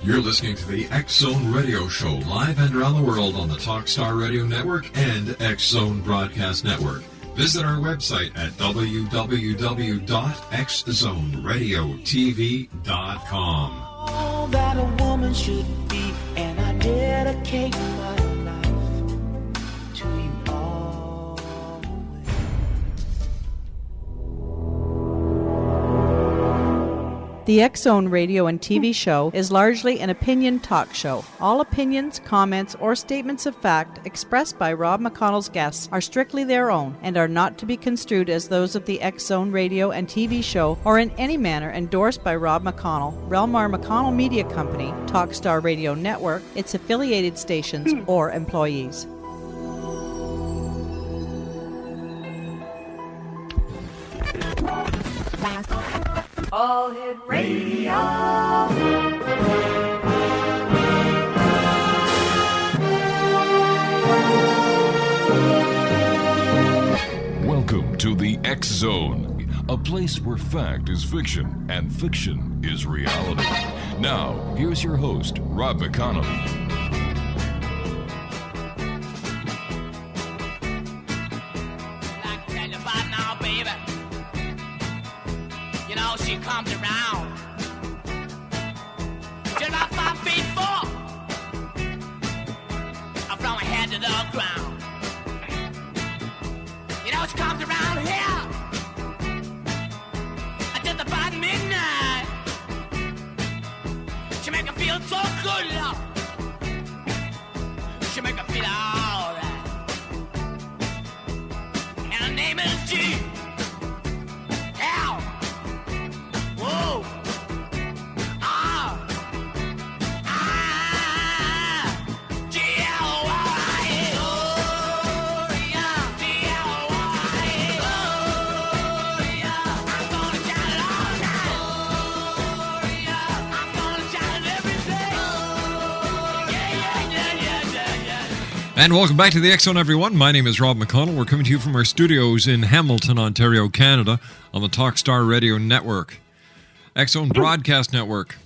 You're listening to the X-Zone Radio Show, live and around the world on the Talkstar Radio Network and X-Zone Broadcast Network. Visit our website at www.xzoneradiotv.com. All that a woman should be, and I dedicate my life to you always. The X-Zone radio and TV show is largely an opinion talk show. All opinions, comments, or statements of fact expressed by Rob McConnell's guests are strictly their own and are not to be construed as those of the X-Zone radio and TV show or in any manner endorsed by Rob McConnell, Relmar McConnell Media Company, Talkstar Radio Network, its affiliated stations, or employees. All Hit Radio. Welcome to the X-Zone, a place where fact is fiction and fiction is reality. Now, here's your host, Rob McConnell. She comes around just about 5 feet 4 from her head to the ground. You know, she comes around here just about midnight. She make her feel so good, love. She make her feel alright. And her name is G. And welcome back to the X-Zone, everyone. My name is Rob McConnell. We're coming to you from our studios in Hamilton, Ontario, Canada, on the Talkstar Radio Network, X-Zone Broadcast Network,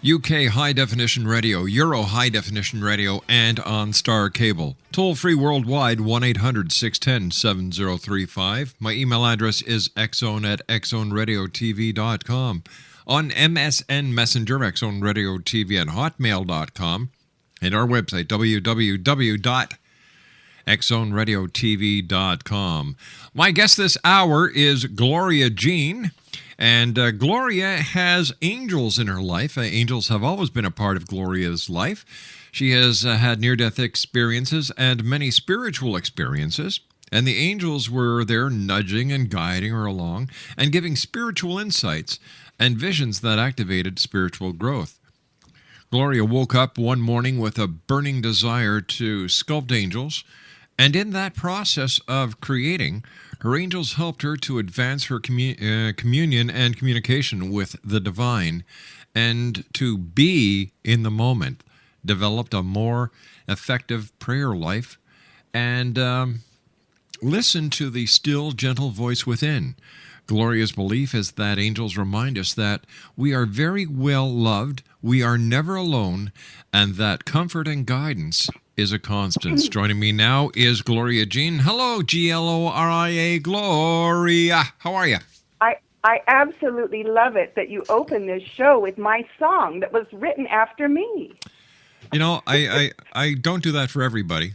UK High Definition Radio, Euro High Definition Radio, and on Star Cable. Toll-free worldwide, 1-800-610-7035. My email address is xzone@xzoneradiotv.com. On MSN Messenger, X-Zone Radio TV at hotmail.com. And our website, www.xzoneradiotv.com. My guest this hour is Gloria Jean, and Gloria has angels in her life. Angels have always been a part of Gloria's life. She has had near-death experiences and many spiritual experiences, and the angels were there nudging and guiding her along and giving spiritual insights and visions that activated spiritual growth. Gloria woke up one morning with a burning desire to sculpt angels, and in that process of creating, her angels helped her to advance her communion and communication with the divine, and to be in the moment, developed a more effective prayer life, and listen to the still, gentle voice within. Gloria's belief is that angels remind us that we are very well loved, we are never alone, and that comfort and guidance is a constant. Joining me now is Gloria Jean. Hello, Gloria. Gloria. How are you? I absolutely love it that you open this show with my song that was written after me. You know, I don't do that for everybody.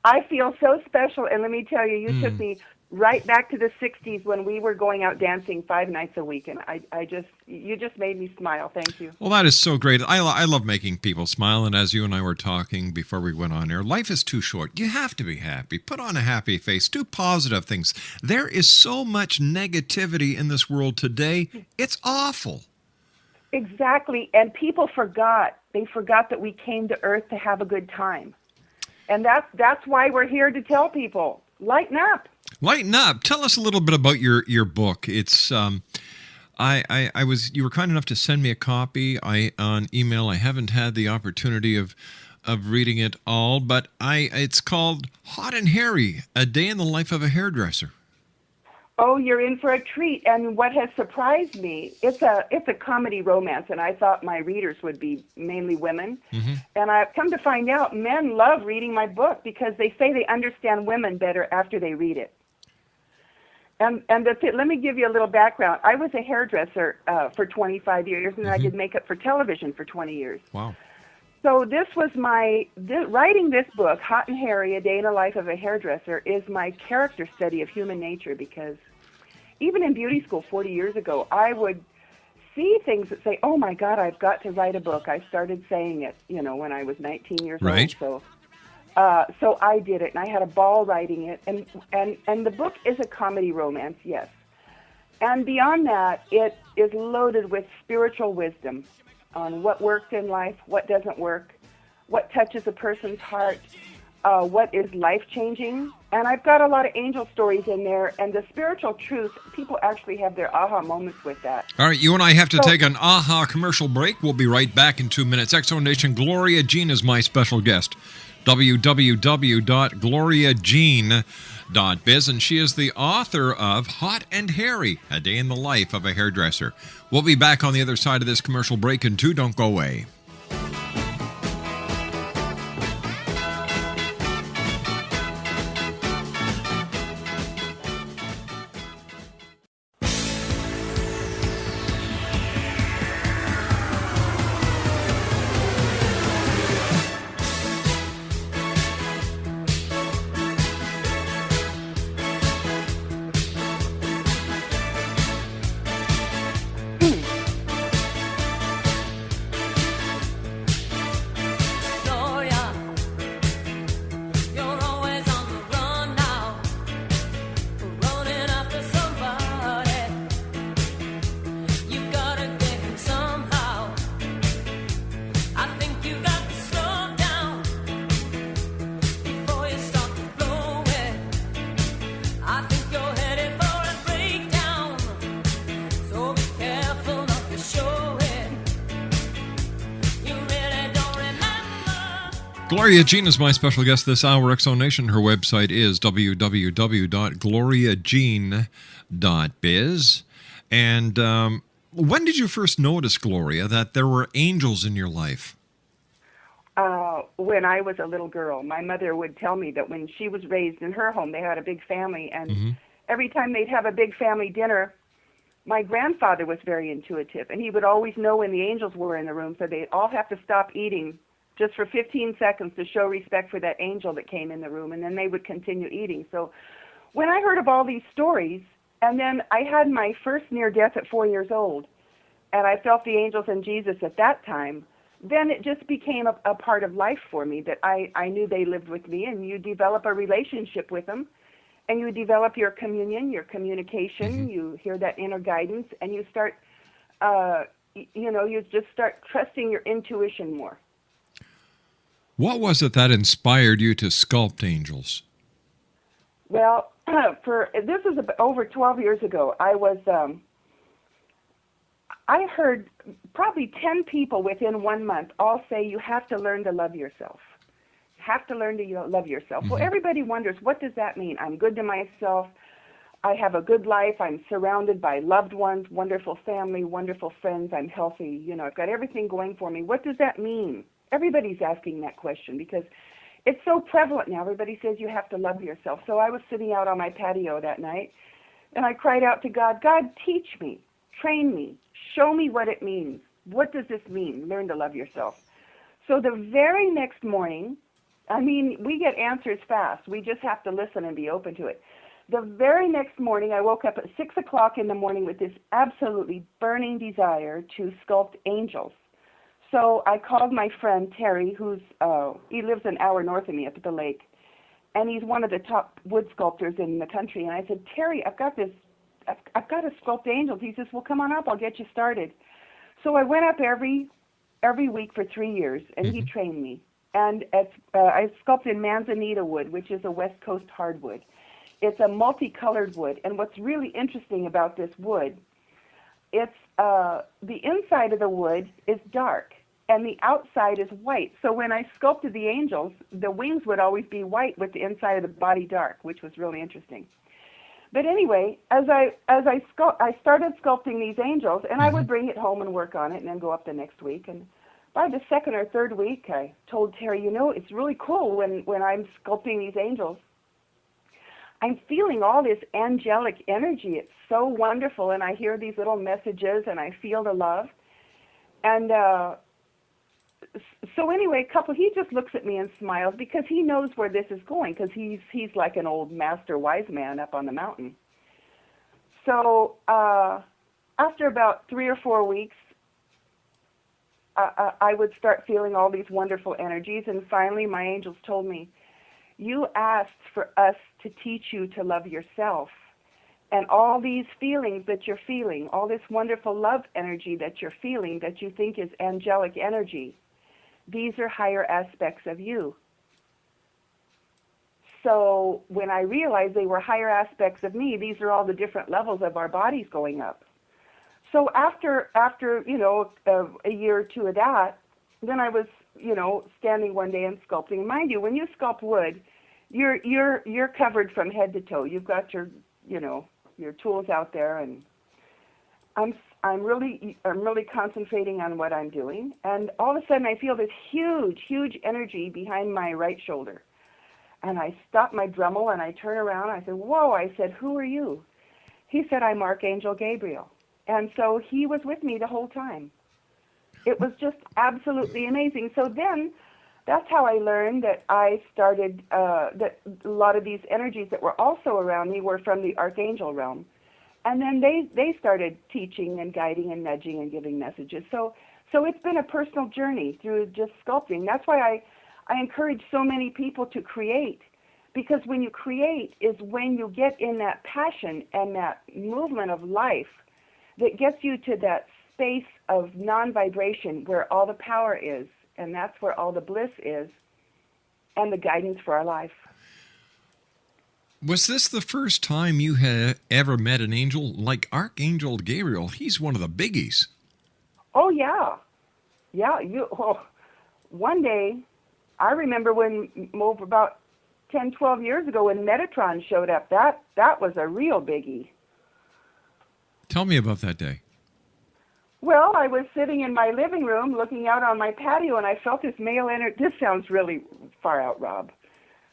I feel so special, and let me tell you, you took me right back to the 60s when we were going out dancing 5 nights a week, and you just made me smile. Thank you. Well, that is so great. I love making people smile, and as you and I were talking before we went on air, life is too short. You have to be happy. Put on a happy face. Do positive things. There is so much negativity in this world today. It's awful. Exactly, and people forgot. They forgot that we came to Earth to have a good time. And that's why we're here to tell people, lighten up. Lighten up. Tell us a little bit about your book. It's you were kind enough to send me a copy on email. I haven't had the opportunity of reading it all, but it's called Hot and Hairy: A Day in the Life of a Hairdresser. Oh, you're in for a treat. And what has surprised me, it's a comedy romance, and I thought my readers would be mainly women. Mm-hmm. And I've come to find out men love reading my book because they say they understand women better after they read it. And that's it. Let me give you a little background. I was a hairdresser for 25 years, and I did makeup for television for 20 years. Wow. So this was writing this book, Hot and Hairy, A Day in the Life of a Hairdresser, is my character study of human nature, because even in beauty school 40 years ago, I would see things that say, oh my God, I've got to write a book. I started saying it, when I was 19 years old. So I did it, and I had a ball writing it, and the book is a comedy romance, yes. And beyond that, it is loaded with spiritual wisdom on what works in life, what doesn't work, what touches a person's heart, what is life-changing. And I've got a lot of angel stories in there, and the spiritual truth, people actually have their aha moments with that. All right, you and I have to take an aha commercial break. We'll be right back in 2 minutes. X-Zone Nation, Gloria Jean is my special guest. www.gloriajean.biz, and she is the author of Hot and Hairy, A Day in the Life of a Hairdresser. We'll be back on the other side of this commercial break in 2. Don't go away. Gloria Jean is my special guest this hour, X-Zone Nation. Her website is www.gloriajean.biz. And when did you first notice, Gloria, that there were angels in your life? When I was a little girl. My mother would tell me that when she was raised in her home, they had a big family, and every time they'd have a big family dinner, my grandfather was very intuitive, and he would always know when the angels were in the room, so they'd all have to stop eating just for 15 seconds to show respect for that angel that came in the room, and then they would continue eating. So when I heard of all these stories, and then I had my first near death at 4 years old, and I felt the angels and Jesus at that time, then it just became a part of life for me, that I knew they lived with me, and you develop a relationship with them, and you develop your communion, your communication, you hear that inner guidance, and you start, you just start trusting your intuition more. What was it that inspired you to sculpt angels? Well, this was over 12 years ago. I heard probably 10 people within 1 month all say you have to learn to love yourself. Have to learn to love yourself. Well, everybody wonders, what does that mean? I'm good to myself. I have a good life. I'm surrounded by loved ones, wonderful family, wonderful friends. I'm healthy. I've got everything going for me. What does that mean? Everybody's asking that question because it's so prevalent now. Everybody says you have to love yourself. So I was sitting out on my patio that night, and I cried out to God, God, teach me, train me, show me what it means. What does this mean? Learn to love yourself. So the very next morning, we get answers fast. We just have to listen and be open to it. The very next morning, I woke up at 6 o'clock in the morning with this absolutely burning desire to sculpt angels. So I called my friend Terry, he lives an hour north of me up at the lake, and he's one of the top wood sculptors in the country. And I said, Terry, I've got to sculpt angels. He says, well, come on up, I'll get you started. So I went up every week for 3 years, and he trained me. And I sculpted manzanita wood, which is a West Coast hardwood. It's a multicolored wood, and what's really interesting about this wood, it's the inside of the wood is dark, and the outside is white. So when I sculpted the angels, the wings would always be white with the inside of the body dark, which was really interesting. But anyway, I started sculpting these angels, and I would bring it home and work on it, and then go up the next week. And by the second or third week, I told Terry, it's really cool when I'm sculpting these angels. I'm feeling all this angelic energy. It's so wonderful, and I hear these little messages, and I feel the love. And so anyway, he just looks at me and smiles because he knows where this is going, because he's like an old master wise man up on the mountain. So after about 3 or 4 weeks, I would start feeling all these wonderful energies, and finally my angels told me, you asked for us to teach you to love yourself. And all these feelings that you're feeling, all this wonderful love energy that you're feeling that you think is angelic energy, these are higher aspects of you. So when I realized they were higher aspects of me, these are all the different levels of our bodies going up. So after a year or two of that, then I was, standing one day and sculpting. Mind you, when you sculpt wood, you're covered from head to toe. You've got your tools out there, and I'm really concentrating on what I'm doing. And all of a sudden, I feel this huge energy behind my right shoulder. And I stop my Dremel and I turn around. I said, "Whoa!" I said, "Who are you?" He said, "I'm Archangel Gabriel." And so he was with me the whole time. It was just absolutely amazing. So then, that's how I learned that I started, that a lot of these energies that were also around me were from the Archangel realm. And then they started teaching and guiding and nudging and giving messages. So it's been a personal journey through just sculpting. That's why I encourage so many people to create, because when you create is when you get in that passion and that movement of life that gets you to that space of non-vibration where all the power is, and that's where all the bliss is and the guidance for our life. Was this the first time you had ever met an angel? Like Archangel Gabriel, he's one of the biggies. Oh, yeah. Yeah, one day, I remember when, over about 10, 12 years ago, when Metatron showed up, that was a real biggie. Tell me about that day. Well, I was sitting in my living room looking out on my patio, and I felt this male energy. This sounds really far out, Rob.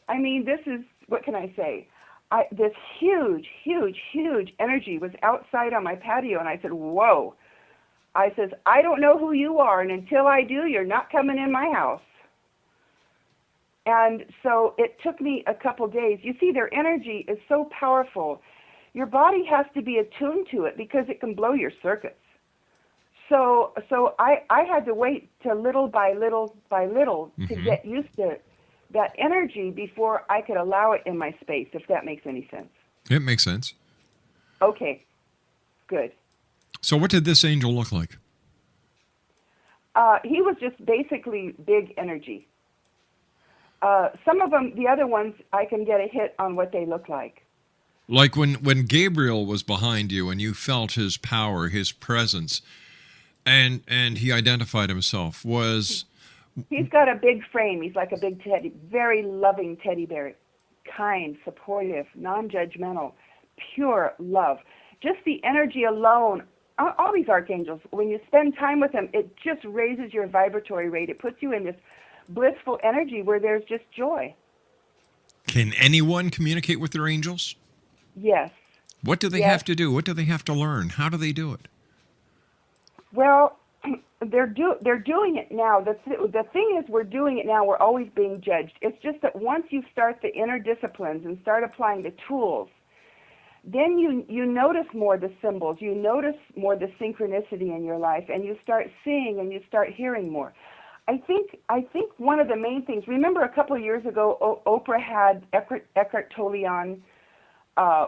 I mean, this is, what can I say? This huge energy was outside on my patio, and I said, "Whoa." I says, "I don't know who you are, and until I do, you're not coming in my house." And so it took me a couple days. You see, their energy is so powerful. Your body has to be attuned to it because it can blow your circuits. So I had to wait to little by little to get used to that energy before I could allow it in my space, if that makes any sense. It makes sense. Okay, good. So what did this angel look like? He was just basically big energy. Some of them, the other ones, I can get a hit on what they look like. Like when Gabriel was behind you and you felt his power, his presence, and he identified himself, was... He's got a big frame. He's like a big very loving teddy bear. Kind, supportive, non-judgmental, pure love. Just the energy alone, all these archangels, when you spend time with them, it just raises your vibratory rate. It puts you in this blissful energy where there's just joy. Can anyone communicate with their angels? Yes. What do they have to do? What do they have to learn? How do they do it? Well, they're doing it now. The thing is, we're doing it now. We're always being judged. It's just that once you start the inner disciplines and start applying the tools, then you notice more the symbols. You notice more the synchronicity in your life, and you start seeing and you start hearing more. I think one of the main things. Remember, a couple of years ago, Oprah had Eckhart Tolle on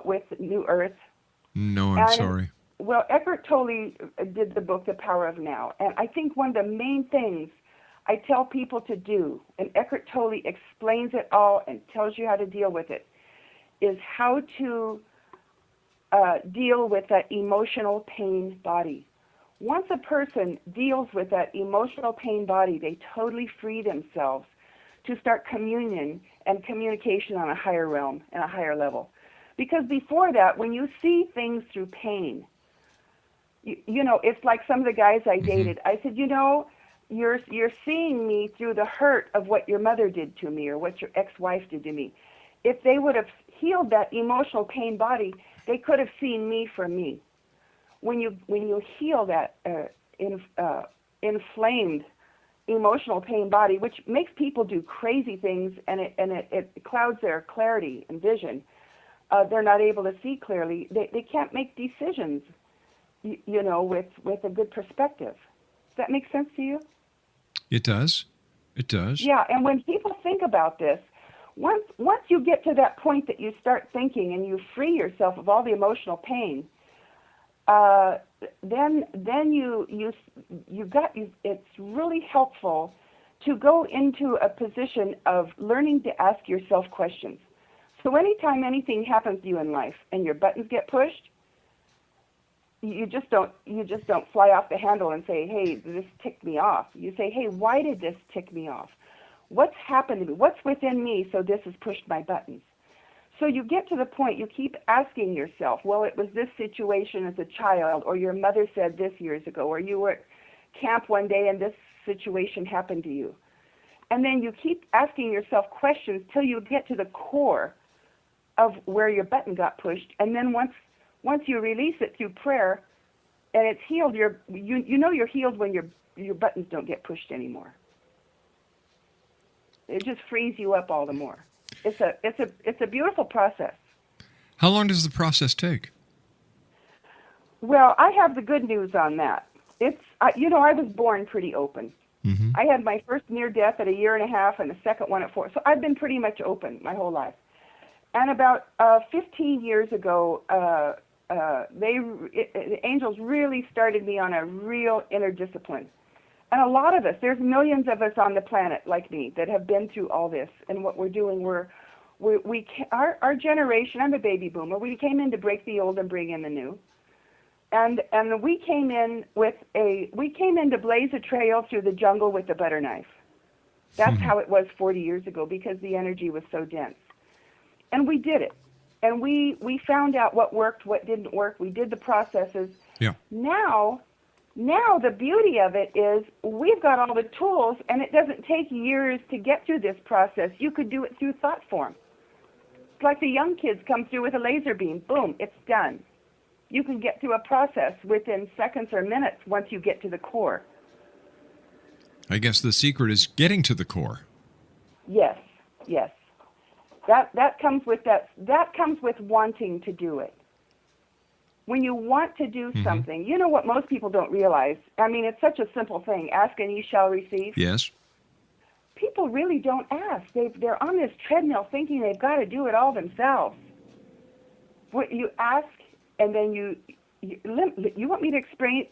with New Earth. No, I'm sorry. Well, Eckhart Tolle did the book, The Power of Now. And I think one of the main things I tell people to do, and Eckhart Tolle explains it all and tells you how to deal with it, is how to deal with that emotional pain body. Once a person deals with that emotional pain body, they totally free themselves to start communion and communication on a higher realm and a higher level. Because before that, when you see things through pain, you know, it's like some of the guys I dated. I said, you know, you're seeing me through the hurt of what your mother did to me or what your ex-wife did to me. If they would have healed that emotional pain body, they could have seen me for me. When you heal that inflamed emotional pain body, which makes people do crazy things, and it clouds their clarity and vision. They're not able to see clearly. They can't make decisions, you know, with a good perspective. Does that make sense to you? It does. It does. Yeah, and when people think about this, once you get to that point that you start thinking and you free yourself of all the emotional pain, then it's really helpful to go into a position of learning to ask yourself questions. So anytime anything happens to you in life and your buttons get pushed, you just don't fly off the handle and say, hey, this ticked me off. You say, hey, why did this tick me off? What's happened to me? What's within me so this has pushed my buttons? So you get to the point, you keep asking yourself, well, it was this situation as a child, or your mother said this years ago, or you were at camp one day and this situation happened to you. And then you keep asking yourself questions till you get to the core of where your button got pushed. And then once you release it through prayer and it's healed, you know you're healed when your buttons don't get pushed anymore. It just frees you up all the more. It's a beautiful process. How long does the process take? Well, I have the good news on that. I was born pretty open. Mm-hmm. I had my first near death at 1.5 years and the second one at 4. So I've been pretty much open my whole life. And about 15 years ago, the angels really started me on a real inner discipline. And a lot of us, there's millions of us on the planet like me that have been through all this. And what we're doing, our generation, I'm a baby boomer, we came in to break the old and bring in the new. And we came in to blaze a trail through the jungle with a butter knife. That's how it was 40 years ago, because the energy was so dense. And we did it. And we found out what worked, what didn't work. We did the processes. Yeah. Now the beauty of it is we've got all the tools, and it doesn't take years to get through this process. You could do it through thought form. It's like the young kids come through with a laser beam. Boom, it's done. You can get through a process within seconds or minutes once you get to the core. I guess the secret is getting to the core. Yes. That comes with wanting to do it. When you want to do something, you know what most people don't realize? I mean, it's such a simple thing. Ask and you shall receive. Yes. People really don't ask. They're on this treadmill thinking they've got to do it all themselves. What you ask, and then you want me to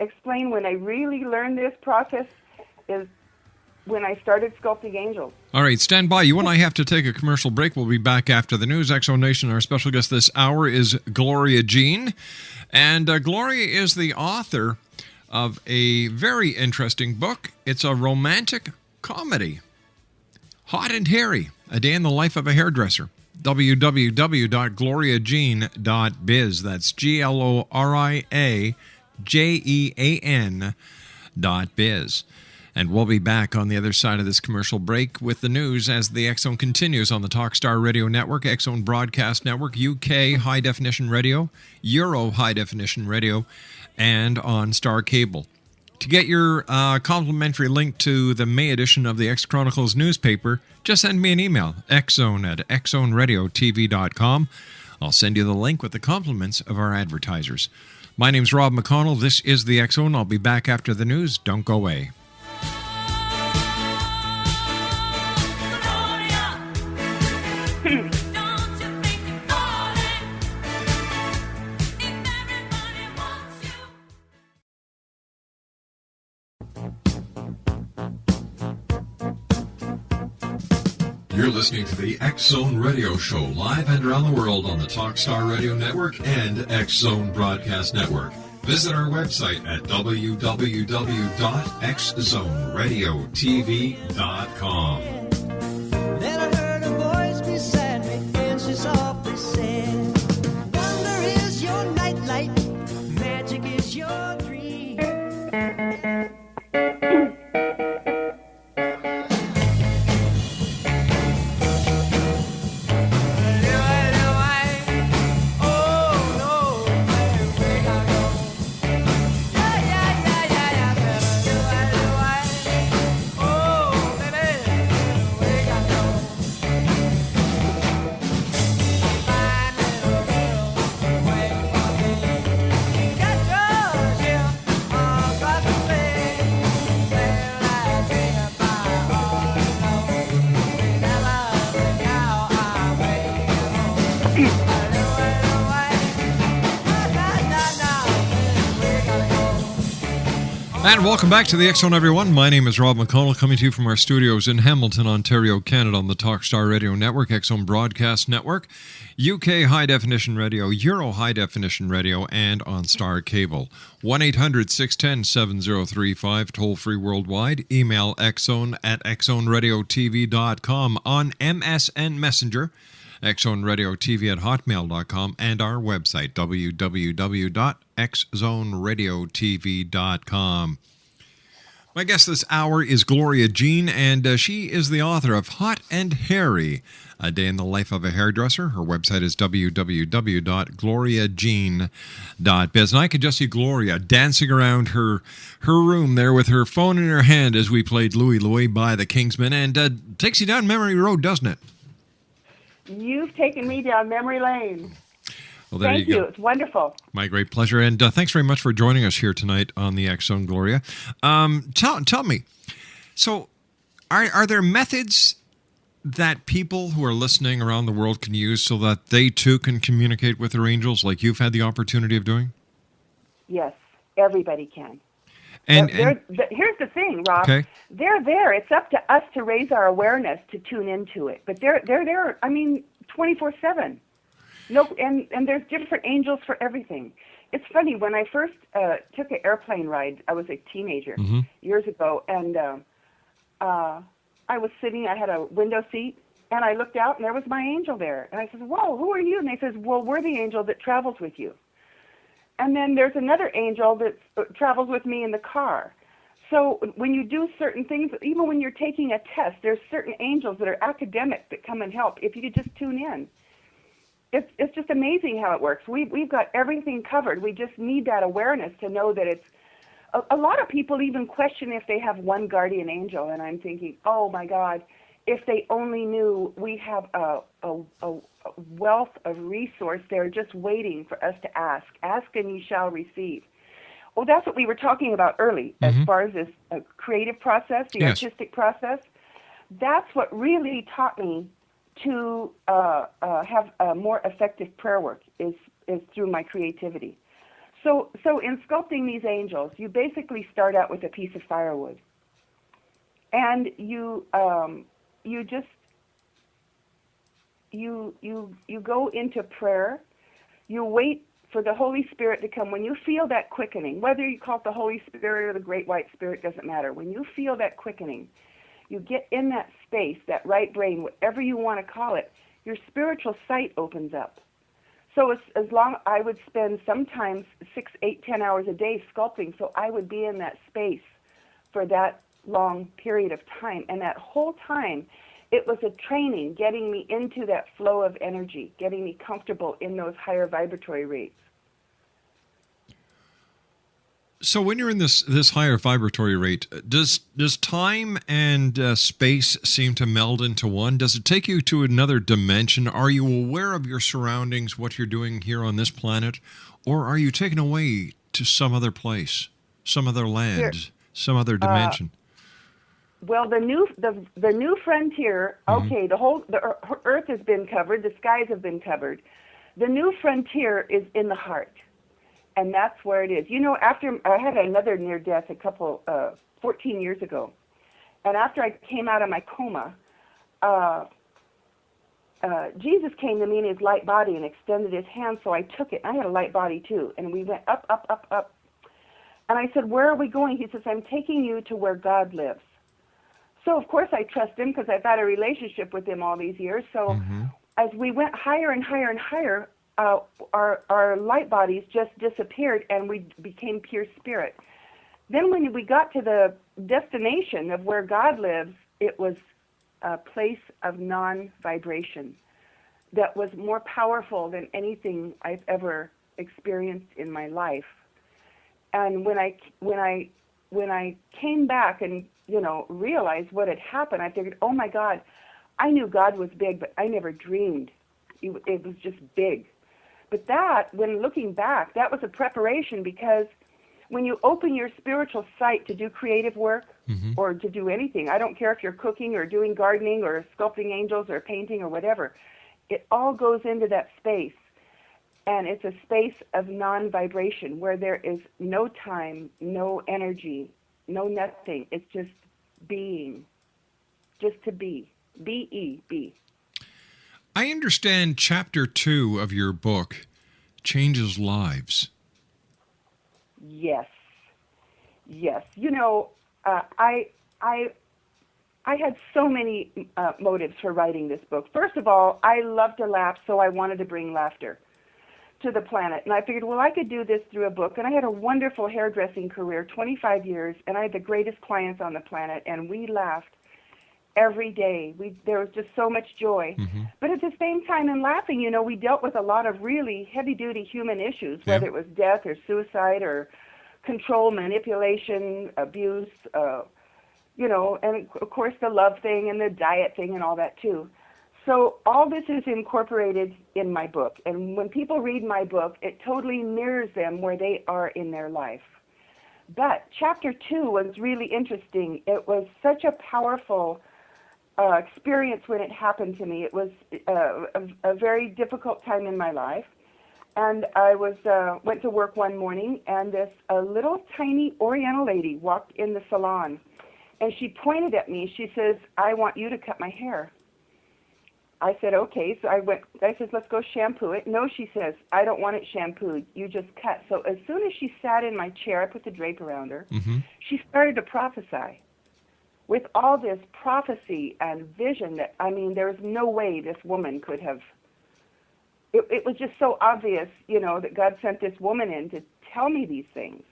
explain when I really learned this process is when I started sculpting angels. All right, stand by. You and I have to take a commercial break. We'll be back after the news. X-Zone Nation, our special guest this hour is Gloria Jean. And Gloria is the author of a very interesting book. It's a romantic comedy. Hot and Hairy, A Day in the Life of a Hairdresser. www.gloriajean.biz. That's GLORIAJEAN.biz. And we'll be back on the other side of this commercial break with the news as the X-Zone continues on the Talkstar Radio Network, X-Zone Broadcast Network, UK High Definition Radio, Euro High Definition Radio, and on Star Cable. To get your complimentary link to the May edition of the X Chronicles newspaper, just send me an email, xzone@xzoneradiotv.com. I'll send you the link with the compliments of our advertisers. My name's Rob McConnell. This is the X-Zone. I'll be back after the news. Don't go away. You're listening to the X-Zone Radio Show, live and around the world on the Talkstar Radio Network and X-Zone Broadcast Network. Visit our website at www.xzoneradiotv.com. Then I heard a voice beside me, and she softly said, is your dream? And welcome back to the X Zone, everyone. My name is Rob McConnell, coming to you from our studios in Hamilton, Ontario, Canada, on the Talkstar Radio Network, X Zone Broadcast Network, UK High Definition Radio, Euro High Definition Radio, and on Star Cable. 1-800-610-7035, toll-free worldwide. Email xzone@xzoneradiotv.com, on MSN Messenger, xzoneradiotv@hotmail.com, and our website, www.xzoneradiotv.com. My guest this hour is Gloria Jean, and she is the author of Hot and Hairy, A Day in the Life of a Hairdresser. Her website is www.gloriajean.biz. And I could just see Gloria dancing around her room there with her phone in her hand as we played Louie Louie by the Kingsmen, and takes you down memory road, doesn't it? You've taken me down memory lane. Well, there Thank you you. go. It's wonderful. My great pleasure. And thanks very much for joining us here tonight on the X Zone, Gloria. Tell me, so are there methods that people who are listening around the world can use so that they too can communicate with their angels like you've had the opportunity of doing? Yes, everybody can. And here's the thing, Rob. Okay. They're there. It's up to us to raise our awareness to tune into it. But they're there. I mean, 24/7. No, and there's different angels for everything. It's funny, when I first took an airplane ride, I was a teenager years ago, and I was sitting. I had a window seat, and I looked out, and there was my angel there. And I said, "Whoa, who are you?" And they says, "Well, we're the angel that travels with you." And then there's another angel that travels with me in the car. So when you do certain things, even when you're taking a test, there's certain angels that are academic that come and help if you could just tune in. It's just amazing how it works. We've got everything covered. We just need that awareness to know that it's... A lot of people even question if they have one guardian angel, and I'm thinking, oh my God, if they only knew we have a wealth of resource there just waiting for us to ask. Ask and you shall receive. Well, that's what we were talking about early, as far as this creative process, the artistic process. That's what really taught me to have a more effective prayer work is through my creativity. So in sculpting these angels, you basically start out with a piece of firewood, and you go into prayer. You wait for the Holy Spirit to come. When you feel that quickening, whether you call it the Holy Spirit or the Great White Spirit, doesn't matter. When you feel that quickening, you get in that space, that right brain, whatever you want to call it, your spiritual sight opens up. So as long, I would spend sometimes 6, 8, 10 hours a day sculpting, so I would be in that space for that long period of time. And that whole time, it was a training, getting me into that flow of energy, getting me comfortable in those higher vibratory rates. So when you're in this higher vibratory rate, does time and space seem to meld into one? Does it take you to another dimension? Are you aware of your surroundings, what you're doing here on this planet, or are you taken away to some other place, some other land, some other dimension? Well, the new frontier. Okay, the Earth has been covered, the skies have been covered. The new frontier is in the heart. And that's where it is. You know, after I had another near death 14 years ago, and after I came out of my coma, Jesus came to me in his light body and extended his hand, so I took it. I had a light body too, and we went up, up, up, up. And I said, "Where are we going?" He says, "I'm taking you to where God lives." So of course I trust him because I've had a relationship with him all these years. So as we went higher and higher and higher, our light bodies just disappeared and we became pure spirit. Then when we got to the destination of where God lives, it was a place of non-vibration that was more powerful than anything I've ever experienced in my life. And when I came back and realized what had happened, I figured, oh my God, I knew God was big, but I never dreamed it was just big. But that, when looking back, that was a preparation, because when you open your spiritual sight to do creative work or to do anything, I don't care if you're cooking or doing gardening or sculpting angels or painting or whatever, it all goes into that space. And it's a space of non-vibration where there is no time, no energy, no nothing. It's just being, just to be. B-E-B. I understand Chapter 2 of your book changes lives. Yes. I had so many motives for writing this book. First of all, I love to laugh, so I wanted to bring laughter to the planet. And I figured, well, I could do this through a book. And I had a wonderful hairdressing career, 25 years, and I had the greatest clients on the planet, and we laughed every day. There was just so much joy. But at the same time, in laughing, we dealt with a lot of really heavy-duty human issues, whether it was death or suicide or control, manipulation, abuse, and of course the love thing and the diet thing and all that too. So all this is incorporated in my book. And when people read my book, it totally mirrors them where they are in their life. But Chapter 2 was really interesting. It was such a powerful experience when it happened to me. It was a very difficult time in my life. And I went to work one morning, and this little tiny Oriental lady walked in the salon. And she pointed at me. She says, "I want you to cut my hair." I said, okay. So I said, let's go shampoo it. No, she says, I don't want it shampooed. You just cut. So as soon as she sat in my chair, I put the drape around her. She started to prophesy with all this prophecy and vision that, there was no way this woman could have. It was just so obvious, that God sent this woman in to tell me these things.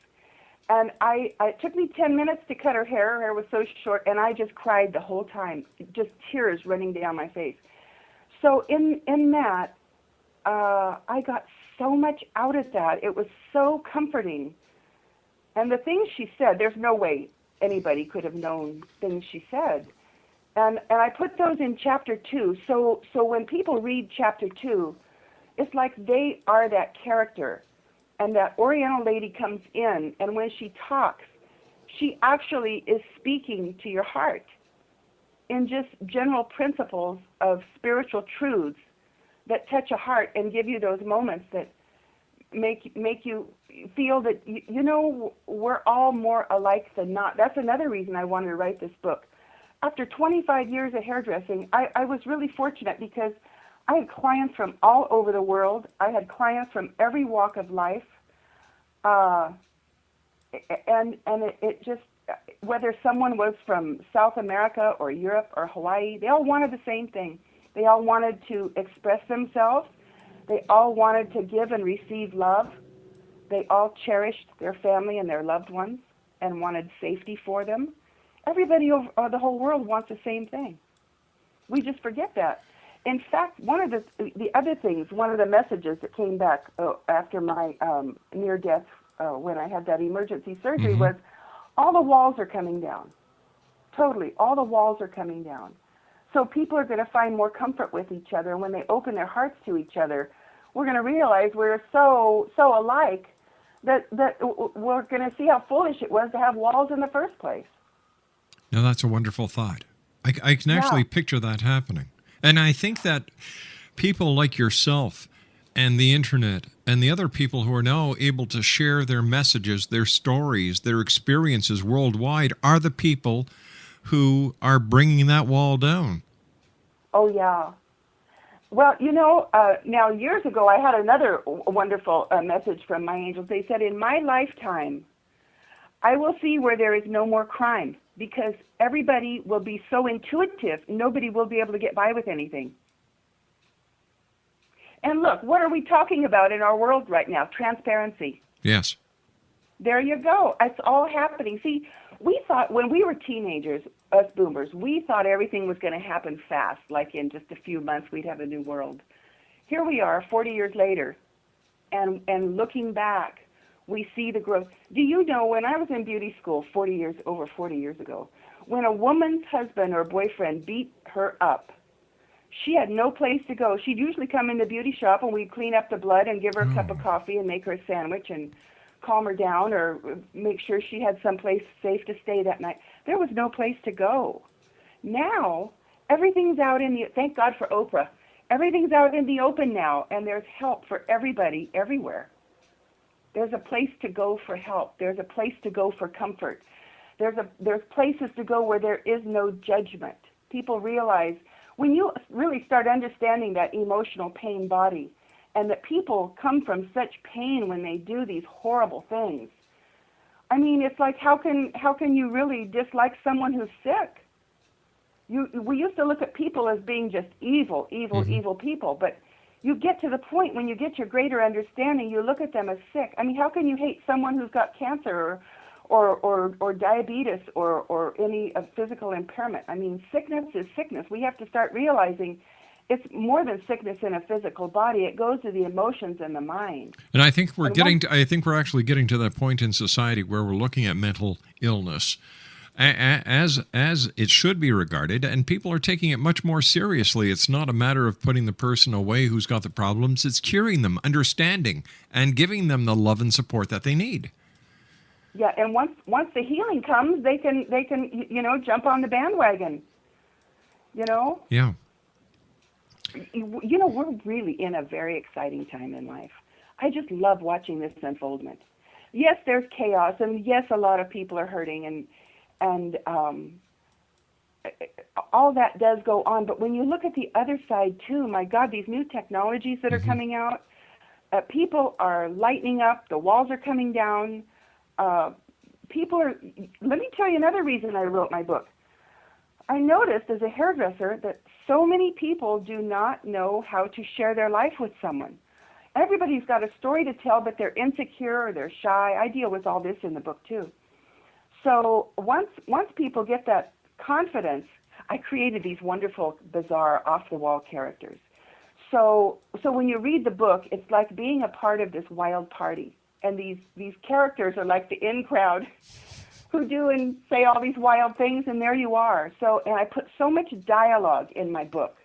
And it took me 10 minutes to cut her hair. Her hair was so short, and I just cried the whole time, just tears running down my face. So in that, I got so much out of that. It was so comforting. And the things she said, there's no way anybody could have known things she said. And I put those in Chapter 2. So when people read Chapter 2, it's like they are that character. And that Oriental lady comes in, and when she talks, she actually is speaking to your heart in just general principles of spiritual truths that touch a heart and give you those moments that make you feel that, we're all more alike than not. That's another reason I wanted to write this book. After 25 years of hairdressing, I was really fortunate because I had clients from all over the world. I had clients from every walk of life. And it just, whether someone was from South America or Europe or Hawaii, they all wanted the same thing. They all wanted to express themselves. They all wanted to give and receive love. They all cherished their family and their loved ones and wanted safety for them. Everybody over the whole world wants the same thing. We just forget that. In fact, one of the other things, one of the messages that came back after my near death when I had that emergency surgery was, all the walls are coming down. Totally, all the walls are coming down. So people are going to find more comfort with each other. When they open their hearts to each other, we're going to realize we're so alike that we're going to see how foolish it was to have walls in the first place. Now, that's a wonderful thought. I can actually picture that happening. And I think that people like yourself and the internet and the other people who are now able to share their messages, their stories, their experiences worldwide are the people who are bringing that wall down. Oh, yeah. Well, now years ago I had another wonderful message from my angels. They said, in my lifetime, I will see where there is no more crime, because everybody will be so intuitive, nobody will be able to get by with anything. And look, what are we talking about in our world right now? Transparency. Yes. There you go. It's all happening. See, we thought when we were teenagers, us boomers, we thought everything was going to happen fast, like in just a few months we'd have a new world. Here we are 40 years later, and looking back, we see the growth. Do you know, when I was in beauty school over 40 years ago, when a woman's husband or boyfriend beat her up, she had no place to go. She'd usually come in the beauty shop and we'd clean up the blood and give her a cup of coffee and make her a sandwich and calm her down or make sure she had someplace safe to stay that night. There was no place to go. Now, everything's out in the, thank God for Oprah, everything's out in the open now, and there's help for everybody everywhere. There's a place to go for help. There's a place to go for comfort. There's places to go where there is no judgment. People realize, when you really start understanding that emotional pain body, and that people come from such pain when they do these horrible things. I mean, it's like, how can you really dislike someone who's sick? We used to look at people as being just evil people, but you get to the point when you get your greater understanding, you look at them as sick. I mean, how can you hate someone who's got cancer or diabetes or any physical impairment? I mean, sickness is sickness. We have to start realizing it's more than sickness in a physical body. It goes to the emotions and the mind. And I think we're actually getting to that point in society where we're looking at mental illness as it should be regarded, and people are taking it much more seriously. It's not a matter of putting the person away who's got the problems. It's curing them, understanding, and giving them the love and support that they need. Yeah, and once the healing comes, they can jump on the bandwagon. Yeah. We're really in a very exciting time in life. I just love watching this unfoldment. Yes, there's chaos, and yes, a lot of people are hurting, and all that does go on. But when you look at the other side too, my God, these new technologies that are coming out, people are lightening up. The walls are coming down. Let me tell you another reason I wrote my book. I noticed as a hairdresser that so many people do not know how to share their life with someone. Everybody's got a story to tell, but they're insecure or they're shy. I deal with all this in the book too. So once people get that confidence, I created these wonderful, bizarre, off-the-wall characters. So when you read the book, it's like being a part of this wild party. And these characters are like the in crowd who do and say all these wild things, and there you are. And I put so much dialogue in my book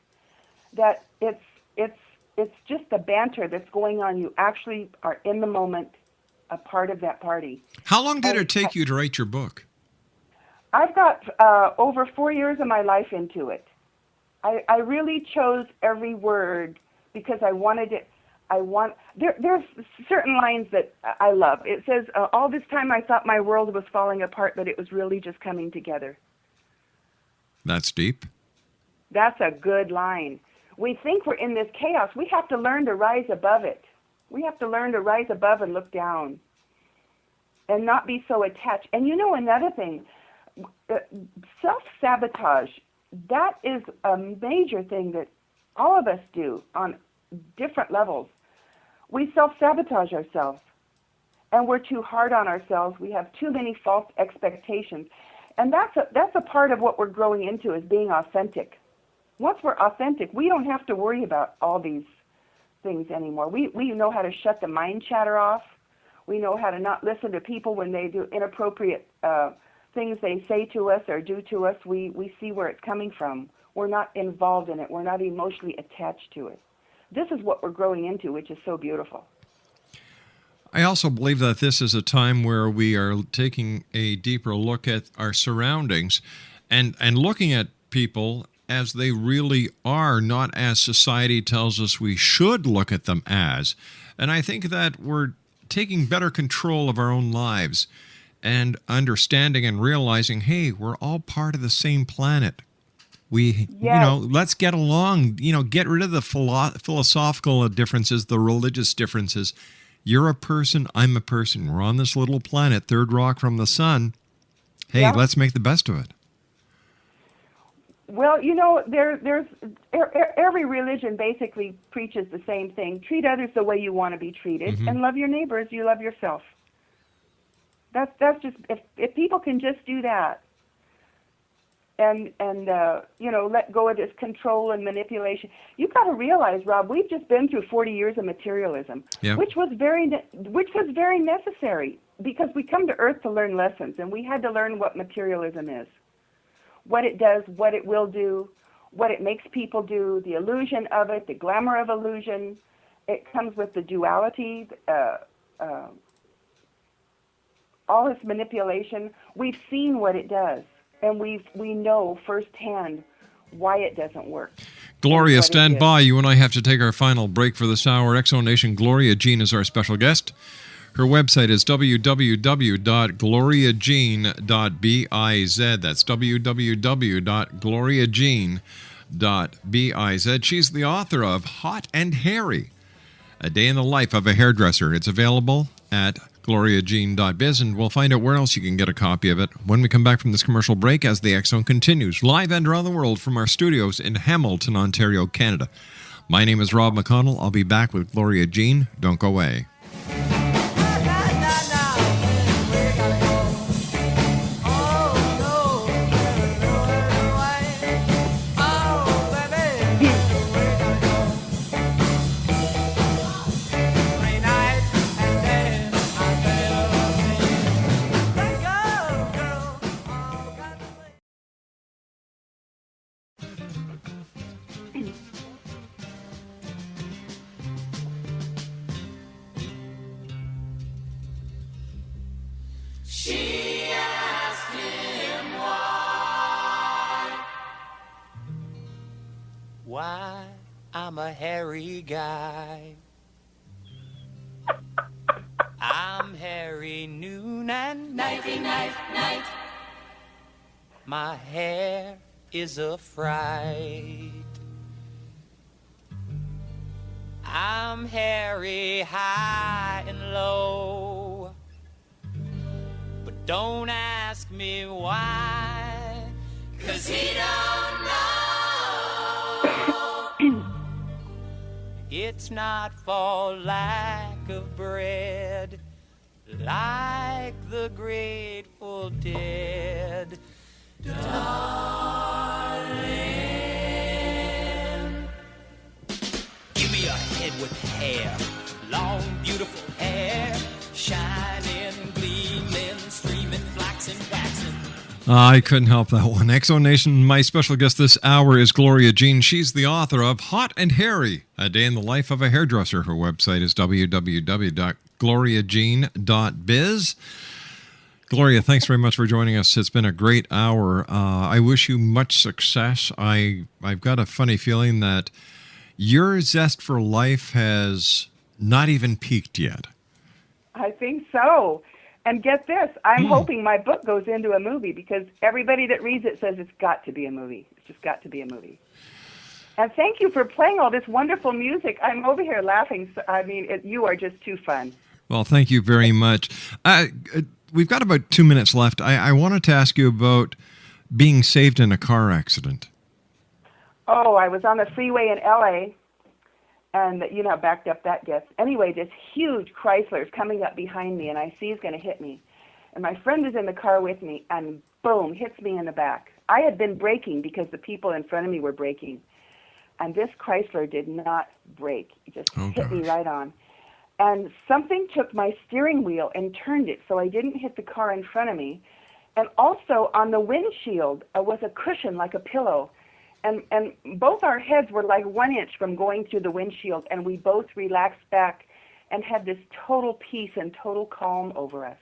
that it's just the banter that's going on. You actually are in the moment, a part of that party. How long did it take you to write your book? I've got over 4 years of my life into it. I really chose every word because I wanted it. There's certain lines that I love. It says, all this time I thought my world was falling apart, but it was really just coming together. That's deep. That's a good line. We think we're in this chaos. We have to learn to rise above it. We have to learn to rise above and look down and not be so attached. And another thing, self-sabotage, that is a major thing that all of us do on different levels. We self-sabotage ourselves, and we're too hard on ourselves. We have too many false expectations, and that's a part of what we're growing into, is being authentic. Once we're authentic, we don't have to worry about all these things anymore. We know how to shut the mind chatter off. We know how to not listen to people when they do inappropriate things they say to us or do to us. We see where it's coming from. We're not involved in it. We're not emotionally attached to it. This is what we're growing into, which is so beautiful. I also believe that this is a time where we are taking a deeper look at our surroundings and looking at people as they really are, not as society tells us we should look at them as. And I think that we're taking better control of our own lives and understanding and realizing, hey, we're all part of the same planet. Let's get along, get rid of the philosophical differences, the religious differences. You're a person, I'm a person. We're on this little planet, third rock from the sun. Hey, Let's make the best of it. Well, every religion basically preaches the same thing. Treat others the way you want to be treated, and love your neighbor as you love yourself. That's just, if people can just do that, and let go of this control and manipulation. You've got to realize, Rob, we've just been through 40 years of materialism, which was very necessary, because we come to Earth to learn lessons, and we had to learn what materialism is, what it does, what it will do, what it makes people do, the illusion of it, the glamour of illusion. It comes with the duality, all this manipulation. We've seen what it does, and we know firsthand why it doesn't work. Gloria, stand by. You and I have to take our final break for this hour. Exo Nation, Gloria Jean is our special guest. Her website is www.gloriajean.biz. That's www.gloriajean.biz. She's the author of Hot and Hairy, A Day in the Life of a Hairdresser. It's available at gloriajean.biz, and we'll find out where else you can get a copy of it when we come back from this commercial break as the X Zone continues, live and around the world from our studios in Hamilton, Ontario, Canada. My name is Rob McConnell. I'll be back with Gloria Jean. Don't go away. Why I'm a hairy guy. I'm hairy noon and nighty night. My hair is a fright. I'm hairy high and low. But don't ask me why, 'cause he don't know. It's not for lack of bread, like the Grateful Dead, darling. Give me a head with hair, long, beautiful hair, shining, gleaming, streaming, flaxen, waxen. I couldn't help that one. Exo Nation, my special guest this hour is Gloria Jean. She's the author of Hot and Hairy, A Day in the Life of a Hairdresser. Her website is www.gloriajean.biz. Gloria, thanks very much for joining us. It's been a great hour. I wish you much success. I've got a funny feeling that your zest for life has not even peaked yet. I think so. And get this, I'm hoping my book goes into a movie, because everybody that reads it says it's got to be a movie. It's just got to be a movie. And thank you for playing all this wonderful music. I'm over here laughing. I mean, you are just too fun. Well, thank you very much. We've got about 2 minutes left. I wanted to ask you about being saved in a car accident. Oh, I was on the freeway in L.A., and you know how backed up that gets. Anyway, this huge Chrysler is coming up behind me, and I see he's going to hit me. And my friend is in the car with me, and boom, hits me in the back. I had been braking because the people in front of me were braking. And this Chrysler did not brake. It just hit me right on. And something took my steering wheel and turned it so I didn't hit the car in front of me. And also on the windshield was a cushion like a pillow. And both our heads were like 1 inch from going through the windshield, and we both relaxed back and had this total peace and total calm over us.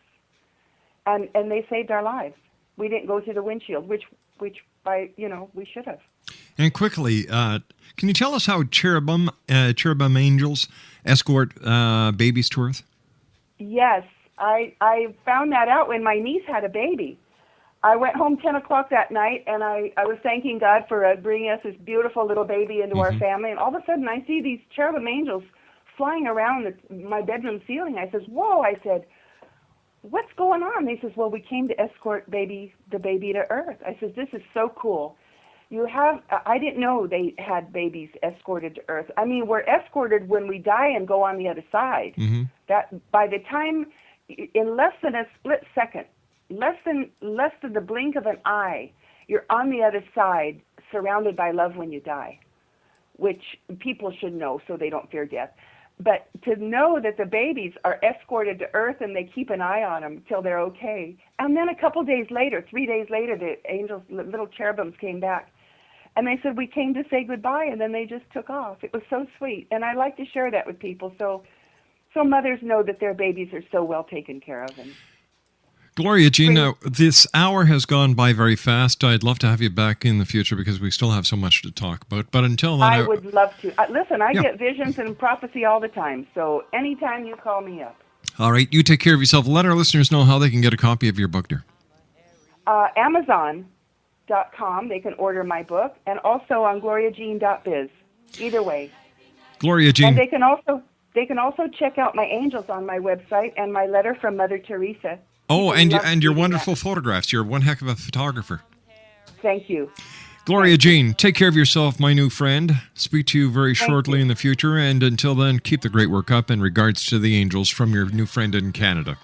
And they saved our lives. We didn't go through the windshield, which we should have. And quickly, can you tell us how cherubim angels escort babies to Earth? Yes, I found that out when my niece had a baby. I went home 10 o'clock that night, and I was thanking God for bringing us this beautiful little baby into our family. And all of a sudden, I see these cherubim angels flying around my bedroom ceiling. I says, whoa, I said, what's going on? They says, well, we came to escort the baby to Earth. I says, this is so cool. I didn't know they had babies escorted to Earth. I mean, we're escorted when we die and go on the other side. Mm-hmm. That by the time, in less than a split second, less than the blink of an eye, you're on the other side, surrounded by love when you die, which people should know so they don't fear death. But to know that the babies are escorted to Earth and they keep an eye on them till they're okay. And then a couple days later, 3 days later, the angels, little cherubims came back. And they said, we came to say goodbye, and then they just took off. It was so sweet. And I like to share that with people so mothers know that their babies are so well taken care of. And Gloria Jean, this hour has gone by very fast. I'd love to have you back in the future because we still have so much to talk about. But until then, I would love to. Listen, I get visions and prophecy all the time. So anytime you call me up. All right. You take care of yourself. Let our listeners know how they can get a copy of your book, dear. Amazon.com. They can order my book. And also on gloriajean.biz. Either way. Gloria Jean. And they can also check out my angels on my website and my letter from Mother Teresa. Oh, and your wonderful photographs. You're one heck of a photographer. Thank you. Gloria Jean, take care of yourself, my new friend. Speak to you very shortly in the future. And until then, keep the great work up in regards to the angels from your new friend in Canada.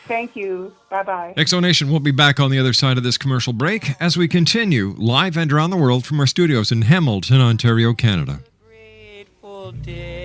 Thank you. Bye-bye. Exonation will be back on the other side of this commercial break as we continue live and around the world from our studios in Hamilton, Ontario, Canada. Grateful day.